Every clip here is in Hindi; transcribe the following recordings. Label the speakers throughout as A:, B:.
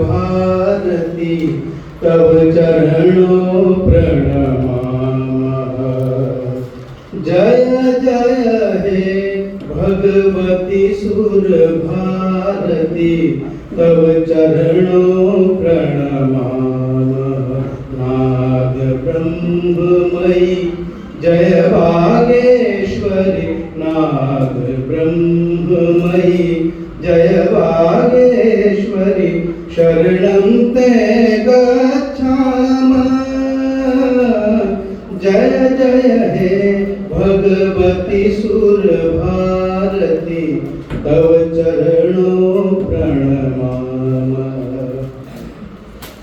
A: भारती तव चरणों प्रणमामः। जय जय हे भगवती सुर भारती तव चरणों प्रणमामः। नाद ब्रह्ममयी जय वागेश्वरी नाद ब्रह्ममयी जय वागेश्वरी शरणं ते गच्छामः। जय जय हे भगवती सुर भारती तव चरणों प्रणमामः।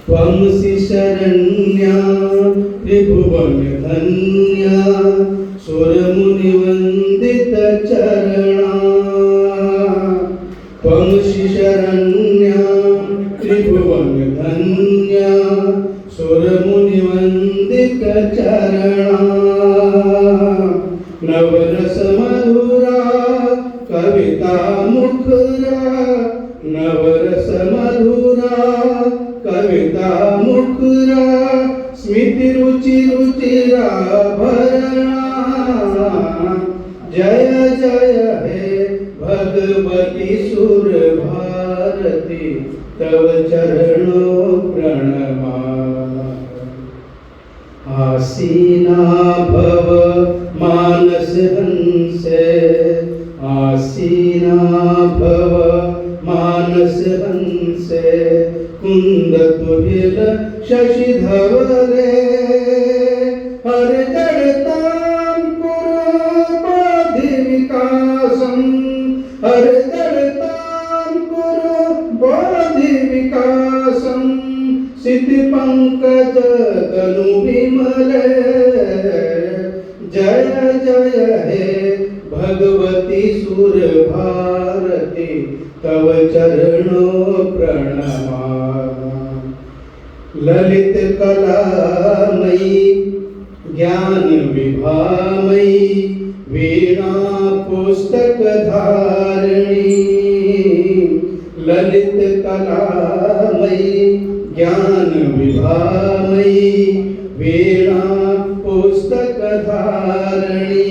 A: त्वमसि शरण्या त्रिभुवन धन्या सुरमुनिवन्दित चरणा। त्वमसि शरण्या त्रिभुवन धन्या सुरमुनिवन्दित चरणा। नवरस मधुरा कविता मुखरा नवरस मधुरा कविता मुखरा स्मृति रुचि रुचिरा भरणा। जय जय हे भगवती सुर भारती तव चरणों प्रणमामः। आसीना भव मानस हंसे आसीना भव मानस हंसे कुंद तुहिल शशि धवले। हर जड़तां कुरु बोधि विकासं हर जड़तां कुरु बोधि विकासं सिद्धि पंकज तनु विमले। जय जय हे भगवती सुर भारती तव चरणों प्रणमामः। ललित कलामयी ज्ञान विभामयी वीणा पुस्तक धारिणी। ललित कलामयी ज्ञान विभामयी वीणा पुस्तक धारिणी।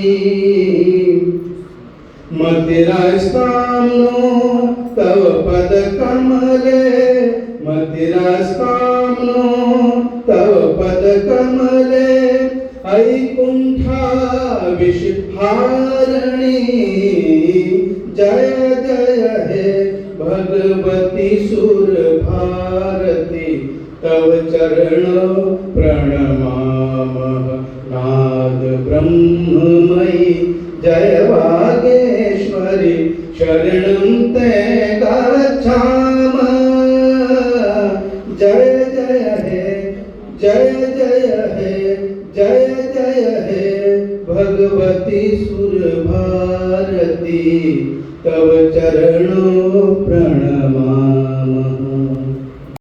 A: मदिरास्ताम्नो तव पद कमले मदिरास्ताम्नो तव पद कमले। ऐकुंठा विषहारिणी। जय जय हे भगवती सुर भारती तव चरणों प्रणमामः। नाद ब्रह्ममयी जय वागेश्वरी शरणं ते गच्छामः। जय जय हे जय जय हे जय जय हे भगवती सुर भारती तव चरणों प्रणमामः।